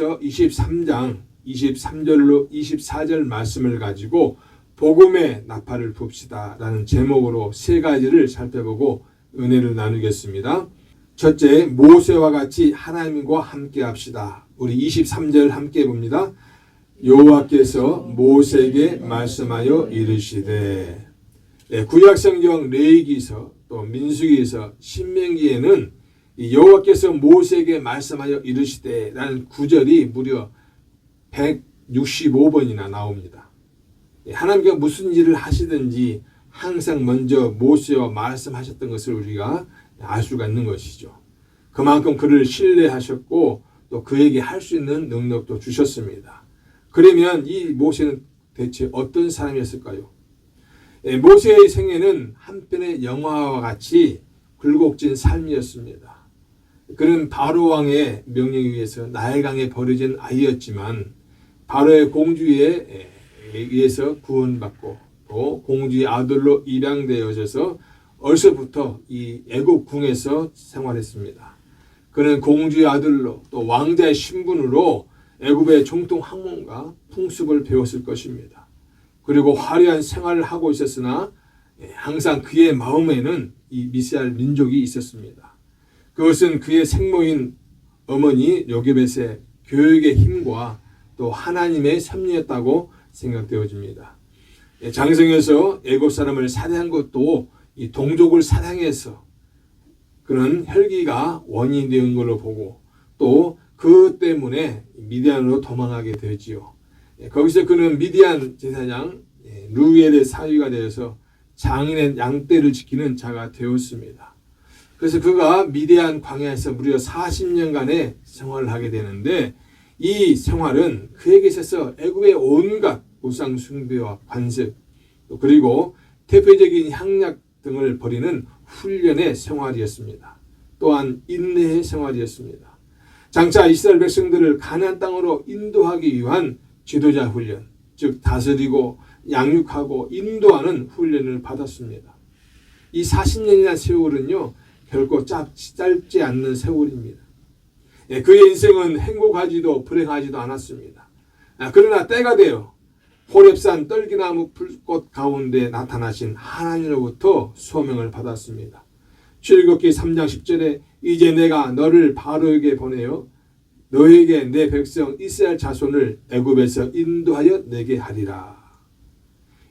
요한계시서 23장 23절로 24절 말씀을 가지고 복음의 나팔을 붑시다 라는 제목으로 세 가지를 살펴보고 은혜를 나누겠습니다. 첫째, 모세와 같이 하나님과 함께 합시다. 우리 23절 함께 봅니다. 여호와께서 모세에게 말씀하여 이르시되. 구약성경 레위기서 또 민수기서 신명기에는 여호와께서 모세에게 말씀하여 이르시되 라는 구절이 무려 165번이나 나옵니다. 하나님께서 무슨 일을 하시든지 항상 먼저 모세와 말씀하셨던 것을 우리가 알 수가 있는 것이죠. 그만큼 그를 신뢰하셨고 또 그에게 할 수 있는 능력도 주셨습니다. 그러면 이 모세는 대체 어떤 사람이었을까요? 모세의 생애는 한편의 영화와 같이 굴곡진 삶이었습니다. 그는 바로 왕의 명령에 의해서 나일강에 버려진 아이였지만 바로의 공주에 의해서 구원받고 또 공주의 아들로 입양되어져서 어려서부터 이 애굽 궁에서 생활했습니다. 그는 공주의 아들로 또 왕자의 신분으로 애굽의 정통 학문과 풍습을 배웠을 것입니다. 그리고 화려한 생활을 하고 있었으나 항상 그의 마음에는 이 미스라엘 민족이 있었습니다. 그것은 그의 생모인 어머니 요게벳의 교육의 힘과 또 하나님의 섭리였다고 생각되어집니다. 장성에서 애굽 사람을 살해한 것도 이 동족을 사랑해서 그런 혈기가 원인이 된 걸로 보고 또 그 때문에 미디안으로 도망하게 되지요. 거기서 그는 미디안 제사장 루엘의 사위가 되어서 장인의 양떼를 지키는 자가 되었습니다. 그래서 그가 미디안 광야에서 무려 40년간의 생활을 하게 되는데 이 생활은 그에게 있어서 애굽의 온갖 우상 숭배와 관습 그리고 대표적인 향락 등을 벌이는 훈련의 생활이었습니다. 또한 인내의 생활이었습니다. 장차 이스라엘 백성들을 가나안 땅으로 인도하기 위한 지도자 훈련, 즉 다스리고 양육하고 인도하는 훈련을 받았습니다. 이 40년이라는 세월은요 결코 짧지 않는 세월입니다. 그의 인생은 행복하지도 불행하지도 않았습니다. 그러나 때가 되어 호렙산 떨기나무 불꽃 가운데 나타나신 하나님으로부터 소명을 받았습니다. 출애굽기 3장 10절에 이제 내가 너를 바로에게 보내어 너에게 내 백성 이스라엘 자손을 애굽에서 인도하여 내게 하리라.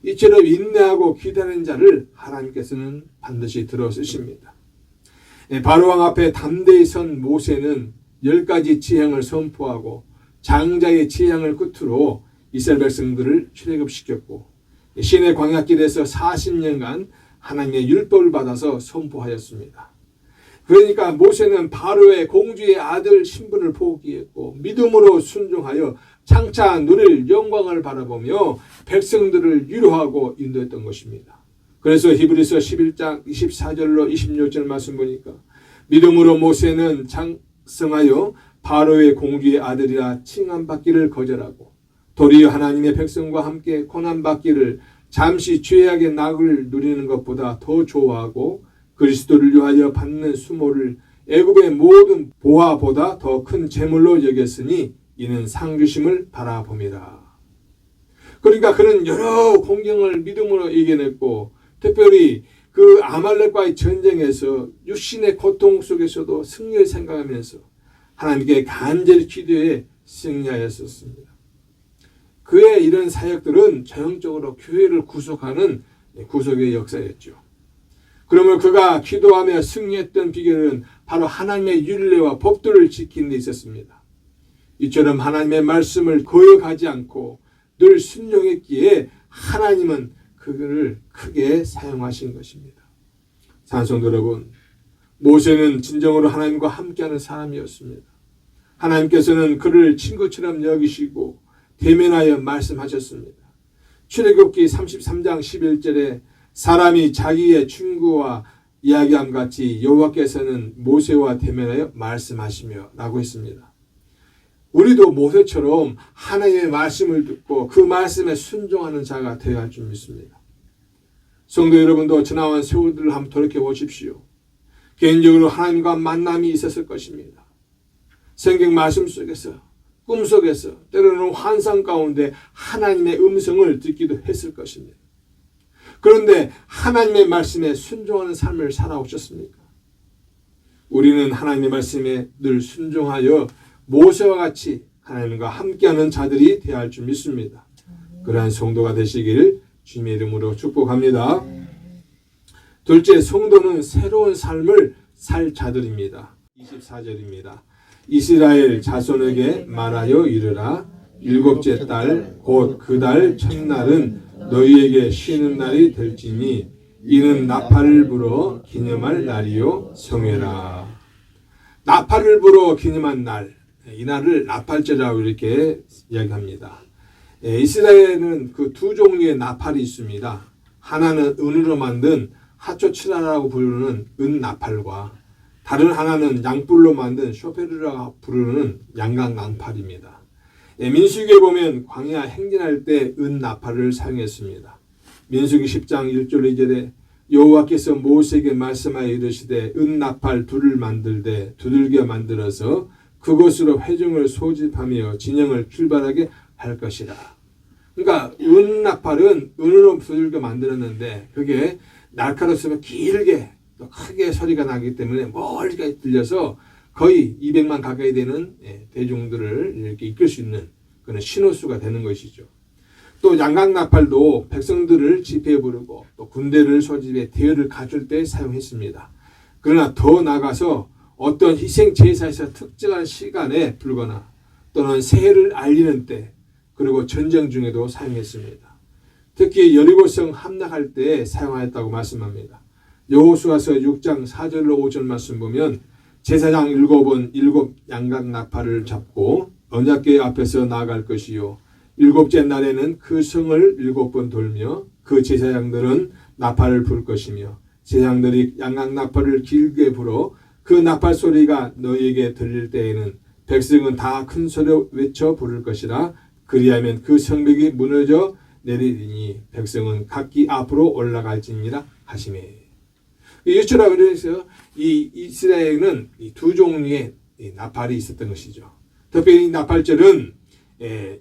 이처럼 인내하고 기다리는 자를 하나님께서는 반드시 들어쓰십니다. 바로왕 앞에 담대히 선 모세는 10가지 지향을 선포하고 장자의 지향을 끝으로 이스라엘 백성들을 출애굽시켰고 시내 광야길에서 40년간 하나님의 율법을 받아서 선포하였습니다. 그러니까 모세는 바로의 공주의 아들 신분을 포기했고 믿음으로 순종하여 장차 누릴 영광을 바라보며 백성들을 위로하고 인도했던 것입니다. 그래서 히브리서 11장 24절로 26절 말씀 보니까 믿음으로 모세는 장성하여 바로의 공주의 아들이라 칭함받기를 거절하고 도리어 하나님의 백성과 함께 고난받기를 잠시 죄악의 낙을 누리는 것보다 더 좋아하고 그리스도를 위하여 받는 수모를 애굽의 모든 보화보다 더 큰 재물로 여겼으니 이는 상주심을 바라봅니다. 그러니까 그는 여러 공경을 믿음으로 이겨냈고 특별히 그 아말렉과의 전쟁에서 육신의 고통 속에서도 승리를 생각하면서 하나님께 간절히 기도해 승리하였었습니다. 그의 이런 사역들은 전형적으로 교회를 구속하는 구속의 역사였죠. 그러면 그가 기도하며 승리했던 비결은 바로 하나님의 율례와 법도를 지키는 데 있었습니다. 이처럼 하나님의 말씀을 거역하지 않고 늘 순종했기에 하나님은 그를 크게 사용하신 것입니다. 찬송도 여러분, 모세는 진정으로 하나님과 함께하는 사람이었습니다. 하나님께서는 그를 친구처럼 여기시고 대면하여 말씀하셨습니다. 출애굽기 33장 11절에 사람이 자기의 친구와 이야기함 같이 여호와께서는 모세와 대면하여 말씀하시며 라고 했습니다. 우리도 모세처럼 하나님의 말씀을 듣고 그 말씀에 순종하는 자가 되어야 할 줄 믿습니다. 성도 여러분도 지나온 세월들을 한번 돌이켜보십시오. 개인적으로 하나님과 만남이 있었을 것입니다. 성경 말씀 속에서 꿈속에서 때로는 환상 가운데 하나님의 음성을 듣기도 했을 것입니다. 그런데 하나님의 말씀에 순종하는 삶을 살아오셨습니까? 우리는 하나님의 말씀에 늘 순종하여 모세와 같이 하나님과 함께하는 자들이 되어야 할 줄 믿습니다. 그러한 성도가 되시길 주님의 이름으로 축복합니다. 둘째, 성도는 새로운 삶을 살 자들입니다. 24절입니다. 이스라엘 자손에게 말하여 이르라. 일곱째 달 곧 그 달 첫날은 너희에게 쉬는 날이 될지니 이는 나팔을 불어 기념할 날이요 성회라. 나팔을 불어 기념한 날, 이 날을 나팔절이라고 이렇게 이야기합니다. 이스라엘에는 그 두 종류의 나팔이 있습니다. 하나는 은으로 만든 하초치라라고 부르는 은나팔과 다른 하나는 양뿔로 만든 쇼페르라고 부르는 양강나팔입니다. 민수기에 보면 광야 행진할 때 은나팔을 사용했습니다. 민수기 10장 1절 2절에 여호와께서 모세에게 말씀하여 이르시되 은나팔 둘을 만들되 두들겨 만들어서 그것으로 회중을 소집하며 진영을 출발하게 할 것이라. 그러니까 은나팔은 은으로 두들겨 만들었는데 그게 날카로우면 길게 또 크게 소리가 나기 때문에 멀리까지 들려서 거의 200만 가까이 되는 대중들을 이렇게 이끌 수 있는 그런 신호수가 되는 것이죠. 또 양강나팔도 백성들을 집회에 부르고 또 군대를 소집해 대열을 갖출 때 사용했습니다. 그러나 더 나아가서 어떤 희생 제사에서 특정한 시간에 불거나 또는 새해를 알리는 때 그리고 전쟁 중에도 사용했습니다. 특히 여리고성 함락할 때 사용하였다고 말씀합니다. 여호수아서 6장 4절로 5절 말씀 보면 제사장 7은 7 양강나팔을 잡고 언약궤 앞에서 나아갈 것이요 일곱째 날에는 그 성을 7번 돌며 그 제사장들은 나팔을 불 것이며 제사장들이 양강나팔을 길게 불어 그 나팔 소리가 너희에게 들릴 때에는 백성은 다 큰 소리로 외쳐 부를 것이라. 그리하면 그 성벽이 무너져 내리니 백성은 각기 앞으로 올라갈지니라 하시매. 이처럼 그래서 이 이스라엘은 이 두 종류의 나팔이 있었던 것이죠. 특별히 이 나팔절은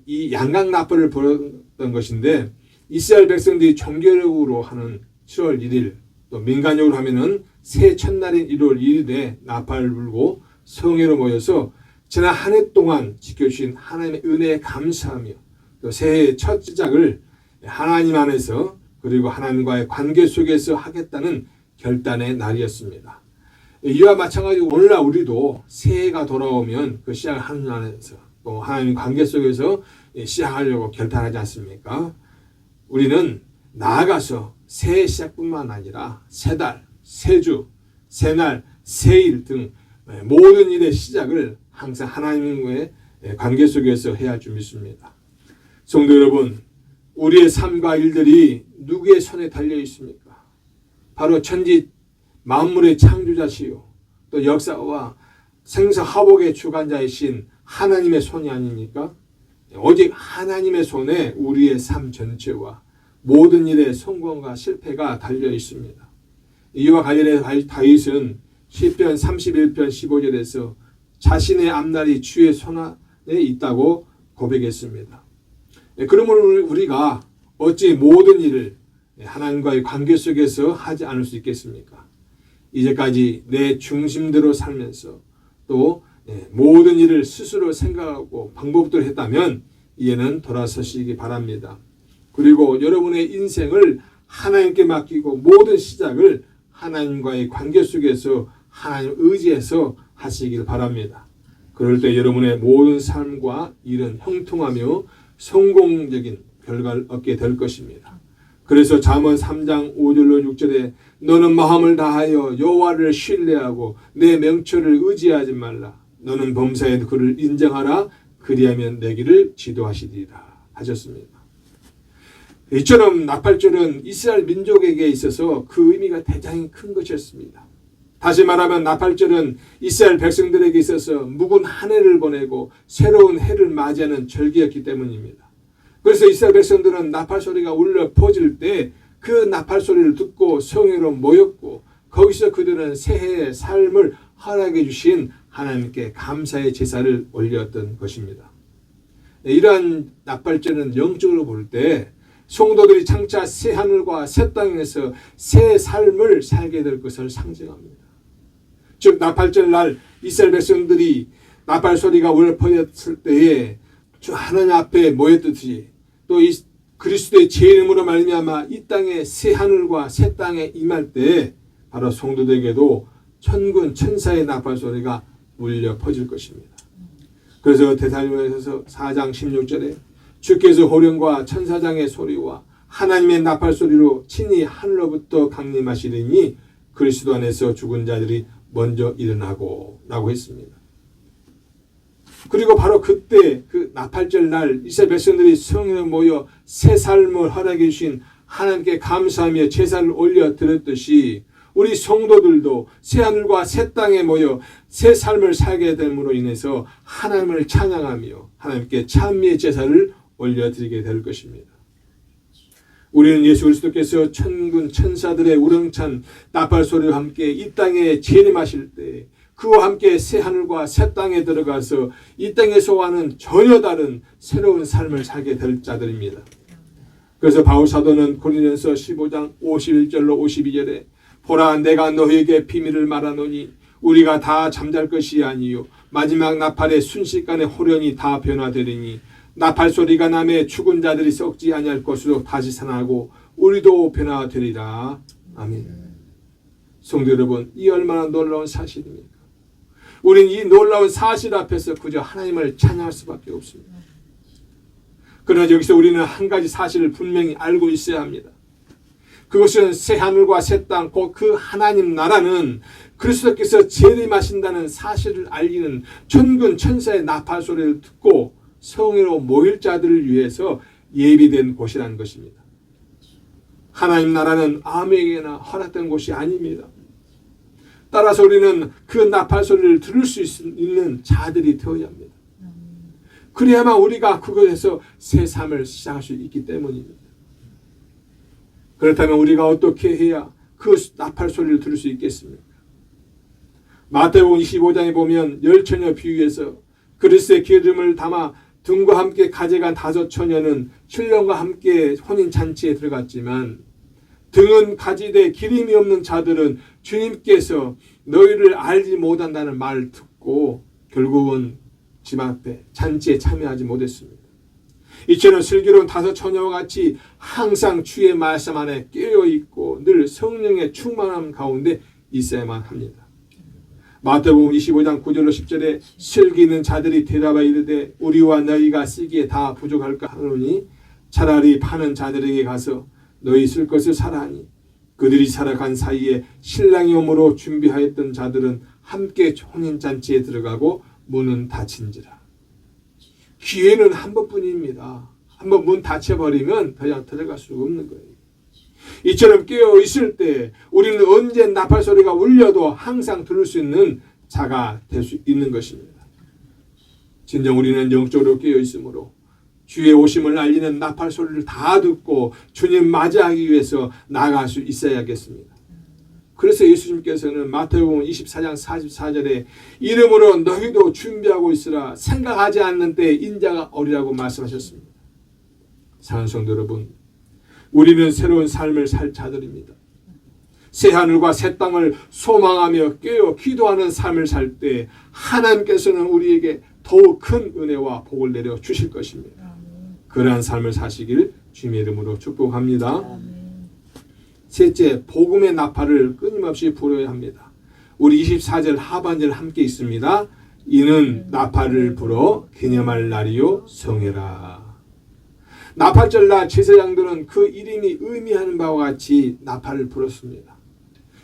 이 양강나팔을 불었던 것인데 이스라엘 백성들이 종교적으로 하는 7월 1일 또 민간적으로 하면은 새 첫날인 1월 1일에 나팔을 불고 성회로 모여서 지난 한 해 동안 지켜주신 하나님의 은혜에 감사하며 또 새해의 첫 시작을 하나님 안에서 그리고 하나님과의 관계 속에서 하겠다는 결단의 날이었습니다. 이와 마찬가지로 오늘날 우리도 새해가 돌아오면 그 시작을 하나님 안에서 또 하나님 관계 속에서 시작하려고 결단하지 않습니까? 우리는 나아가서 새해 시작뿐만 아니라 새 달, 새 주, 새 날, 새일 등 모든 일의 시작을 항상 하나님과의 관계 속에서 해야 할 줄 믿습니다. 성도 여러분, 우리의 삶과 일들이 누구의 손에 달려 있습니까? 바로 천지 만물의 창조자시요 또 역사와 생사화복의 주관자이신 하나님의 손이 아닙니까? 오직 하나님의 손에 우리의 삶 전체와 모든 일의 성공과 실패가 달려 있습니다. 이와 관련해 다윗은 시편 31편 15절에서 자신의 앞날이 주의 손 안에 있다고 고백했습니다. 그러므로 우리가 어찌 모든 일을 하나님과의 관계 속에서 하지 않을 수 있겠습니까? 이제까지 내 중심대로 살면서 또 모든 일을 스스로 생각하고 방법대로 했다면 이제는 돌아서시기 바랍니다. 그리고 여러분의 인생을 하나님께 맡기고 모든 시작을 하나님과의 관계 속에서 하나님 의지해서 하시길 바랍니다. 그럴 때 여러분의 모든 삶과 일은 형통하며 성공적인 결과를 얻게 될 것입니다. 그래서 잠언 3장 5절로 6절에 너는 마음을 다하여 여호와를 신뢰하고 내 명철을 의지하지 말라. 너는 범사에 그를 인정하라. 그리하면 내 길을 지도하시리라 하셨습니다. 이처럼 나팔절은 이스라엘 민족에게 있어서 그 의미가 대단히 큰 것이었습니다. 다시 말하면 나팔절은 이스라엘 백성들에게 있어서 묵은 한 해를 보내고 새로운 해를 맞이하는 절기였기 때문입니다. 그래서 이스라엘 백성들은 나팔 소리가 울려 퍼질 때 그 나팔 소리를 듣고 성회로 모였고 거기서 그들은 새해의 삶을 허락해 주신 하나님께 감사의 제사를 올렸던 것입니다. 이러한 나팔절은 영적으로 볼 때 성도들이 장차 새 하늘과 새 땅에서 새 삶을 살게 될 것을 상징합니다. 즉 나팔절 날 이스라엘 백성들이 나팔 소리가 울려 퍼졌을 때에 주 하나님 앞에 모였듯이 또 이 그리스도의 제 이름으로 말미암아 이 땅에 새 하늘과 새 땅에 임할 때 바로 성도들에게도 천군 천사의 나팔 소리가 울려 퍼질 것입니다. 그래서 데살로니가서 4장 16절에 주께서 호령과 천사장의 소리와 하나님의 나팔 소리로 친히 하늘로부터 강림하시리니 그리스도 안에서 죽은 자들이 먼저 일어나고 라고 했습니다. 그리고 바로 그때 그 나팔절 날 이스라엘 백성들이 성령에 모여 새 삶을 허락해 주신 하나님께 감사하며 제사를 올려 드렸듯이 우리 성도들도 새 하늘과 새 땅에 모여 새 삶을 살게 됨으로 인해서 하나님을 찬양하며 하나님께 찬미의 제사를 올려드리게 될 것입니다. 우리는 예수 그리스도께서 천군 천사들의 우렁찬 나팔 소리와 함께 이 땅에 재림하실 때 그와 함께 새 하늘과 새 땅에 들어가서 이 땅에서와는 전혀 다른 새로운 삶을 살게 될 자들입니다. 그래서 바울 사도는 고린도전서 15장 51절로 52절에 보라 내가 너희에게 비밀을 말하노니 우리가 다 잠잘 것이 아니요 마지막 나팔의 순식간에 호련히 다 변화되리니 나팔 소리가 나매 죽은 자들이 썩지 아니할 것으로 다시 살아나고 우리도 변화되리라. 아멘. 성도 여러분, 이 얼마나 놀라운 사실입니까? 우리는 이 놀라운 사실 앞에서 그저 하나님을 찬양할 수밖에 없습니다. 그러나 여기서 우리는 한 가지 사실을 분명히 알고 있어야 합니다. 그것은 새 하늘과 새 땅, 곧 그 하나님 나라는 그리스도께서 재림하신다는 사실을 알리는 천군 천사의 나팔 소리를 듣고 성회로 모일 자들을 위해서 예비된 곳이라는 것입니다. 하나님 나라는 아무에게나 허락된 곳이 아닙니다. 따라서 우리는 그 나팔 소리를 들을 수 있는 자들이 되어야 합니다. 그래야만 우리가 그곳에서 새 삶을 시작할 수 있기 때문입니다. 그렇다면 우리가 어떻게 해야 그 나팔 소리를 들을 수 있겠습니까? 마태복음 25장에 보면 열처녀 비유에서 그리스도의 기름을 담아 등과 함께 가져간 5처녀는 신령과 함께 혼인잔치에 들어갔지만 등은 가지되 기름이 없는 자들은 주님께서 너희를 알지 못한다는 말을 듣고 결국은 집 앞에 잔치에 참여하지 못했습니다. 이처럼 슬기로운 5처녀와 같이 항상 주의 말씀 안에 깨어있고 늘 성령의 충만함 가운데 있어야만 합니다. 마태복음 25장 9절로 10절에 슬기 있는 자들이 대답하여 이르되 우리와 너희가 쓰기에 다 부족할까 하노니 차라리 파는 자들에게 가서 너희 쓸 것을 사라 하니 그들이 살아간 사이에 신랑이 오므로 준비하였던 자들은 함께 혼인잔치에 들어가고 문은 닫힌지라. 기회는 한 번뿐입니다. 한번 문 닫혀버리면 더 이상 들어갈 수가 없는 거예요. 이처럼 깨어 있을 때 우리는 언제 나팔 소리가 울려도 항상 들을 수 있는 자가 될 수 있는 것입니다. 진정 우리는 영적으로 깨어 있으므로 주의 오심을 알리는 나팔 소리를 다 듣고 주님 맞이하기 위해서 나아갈 수 있어야겠습니다. 그래서 예수님께서는 마태복음 24장 44절에 이름으로 너희도 준비하고 있으라 생각하지 않는 때에 인자가 오리라고 말씀하셨습니다. 사랑하는 성도 여러분, 우리는 새로운 삶을 살 자들입니다. 새 하늘과 새 땅을 소망하며 깨어 기도하는 삶을 살 때 하나님께서는 우리에게 더욱 큰 은혜와 복을 내려 주실 것입니다. 그러한 삶을 사시길 주님의 이름으로 축복합니다. 셋째, 복음의 나팔을 끊임없이 불어야 합니다. 우리 24절 하반절 함께 있습니다. 이는 나팔을 불어 기념할 날이요 성회라. 나팔절 날 제사장들은 그 이름이 의미하는 바와 같이 나팔을 불었습니다.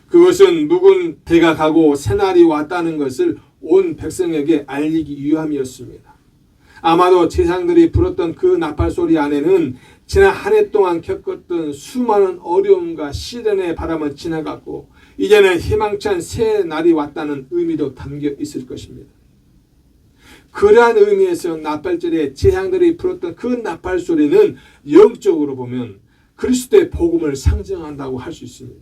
그것은 묵은 해가 가고 새날이 왔다는 것을 온 백성에게 알리기 위함이었습니다. 아마도 제사장들이 불었던 그 나팔 소리 안에는 지난 한 해 동안 겪었던 수많은 어려움과 시련의 바람은 지나갔고 이제는 희망찬 새 날이 왔다는 의미도 담겨 있을 것입니다. 그러한 의미에서 나팔절에 제사장들이 불었던 그 나팔 소리는 영적으로 보면 그리스도의 복음을 상징한다고 할 수 있습니다.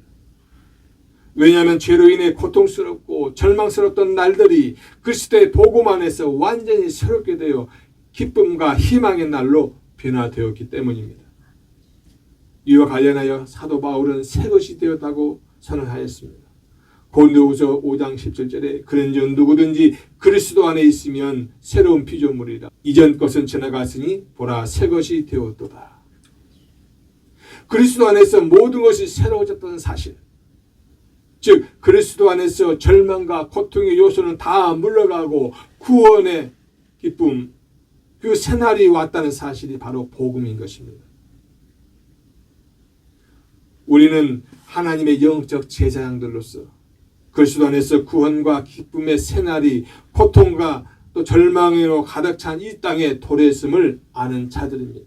왜냐하면 죄로 인해 고통스럽고 절망스러웠던 날들이 그리스도의 복음 안에서 완전히 새롭게 되어 기쁨과 희망의 날로 변화되었기 때문입니다. 이와 관련하여 사도 바울은 새 것이 되었다고 선언하였습니다. 고린도후서 5장 17절에 그런즉 누구든지 그리스도 안에 있으면 새로운 피조물이라. 이전 것은 지나갔으니 보라 새 것이 되었도다. 그리스도 안에서 모든 것이 새로워졌다는 사실, 즉 그리스도 안에서 절망과 고통의 요소는 다 물러가고 구원의 기쁨, 그 새날이 왔다는 사실이 바로 복음인 것입니다. 우리는 하나님의 영적 제사장들로서 그리스도 안에서 구원과 기쁨의 새날이 고통과 또 절망으로 가득 찬 이 땅에 도래했음을 아는 자들입니다.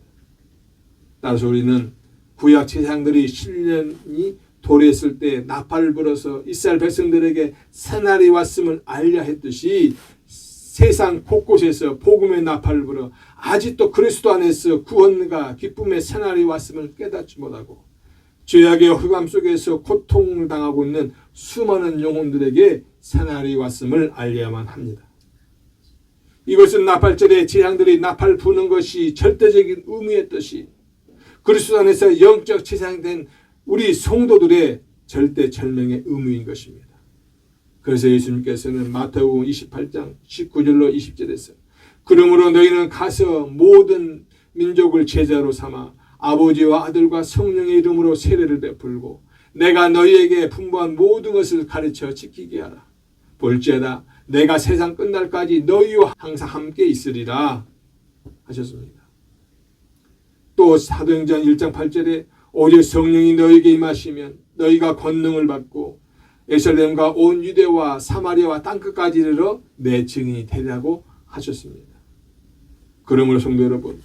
따라서 우리는 구약 제사장들이 신년이 도래했을 때 나팔을 불어서 이스라엘 백성들에게 새날이 왔음을 알려 했듯이 세상 곳곳에서 복음의 나팔을 불어 아직도 그리스도 안에서 구원과 기쁨의 새날이 왔음을 깨닫지 못하고 죄악의 흑암 속에서 고통을 당하고 있는 수많은 영혼들에게 새날이 왔음을 알려야만 합니다. 이것은 나팔절에 제사장들이 나팔 부는 것이 절대적인 의미였듯이 그리스도 안에서 영적 제사장된 우리 성도들의 절대절명의 의무인 것입니다. 그래서 예수님께서는 마태복음 28장 19절로 20절에서 그러므로 너희는 가서 모든 민족을 제자로 삼아 아버지와 아들과 성령의 이름으로 세례를 베풀고 내가 너희에게 분부한 모든 것을 가르쳐 지키게 하라. 볼지어다 내가 세상 끝날까지 너희와 항상 함께 있으리라 하셨습니다. 또 사도행전 1장 8절에 오직 성령이 너희에게 임하시면 너희가 권능을 받고 예루살렘과 온 유대와 사마리아와 땅끝까지 이르러 내 증인이 되리라고 하셨습니다. 그러므로 성도 여러분,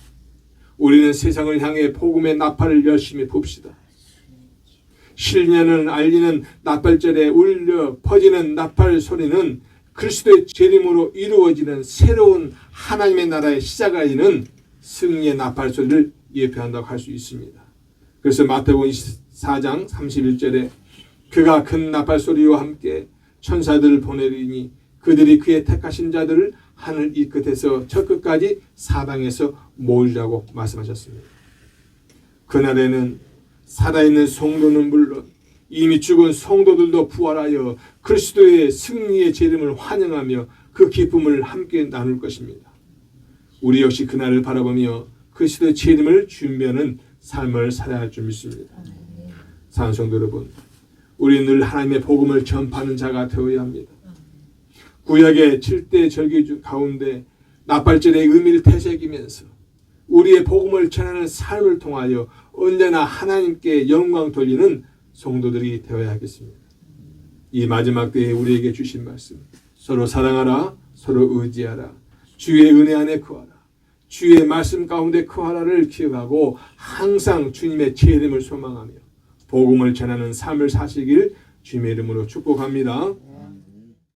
우리는 세상을 향해 복음의 나팔을 열심히 붑시다. 신년을 알리는 나팔절에 울려 퍼지는 나팔 소리는 그리스도의 재림으로 이루어지는 새로운 하나님의 나라의 시작을 알리는 승리의 나팔 소리를 예표한다고 할 수 있습니다. 그래서 마태복음 24장 31절에 그가 큰 나팔 소리와 함께 천사들을 보내리니 그들이 그의 택하신 자들을 하늘 이 끝에서 저 끝까지 사방에서 모으리라고 말씀하셨습니다. 그날에는 살아있는 성도는 물론 이미 죽은 성도들도 부활하여 그리스도의 승리의 재림을 환영하며 그 기쁨을 함께 나눌 것입니다. 우리 역시 그날을 바라보며 그리스도의 재림을 준비하는 삶을 살아야 할 줄 믿습니다. 사랑하는 성도 여러분, 우리는 늘 하나님의 복음을 전파하는 자가 되어야 합니다. 구약의 7대 절기 가운데 나팔절의 의미를 되새기면서 우리의 복음을 전하는 삶을 통하여 언제나 하나님께 영광 돌리는 성도들이 되어야 하겠습니다. 이 마지막 때에 우리에게 주신 말씀, 서로 사랑하라, 서로 의지하라, 주의 은혜 안에 거하라, 주의 말씀 가운데 거하라를 기억하고 항상 주님의 재림을 소망하며 복음을 전하는 삶을 사시길 주님의 이름으로 축복합니다.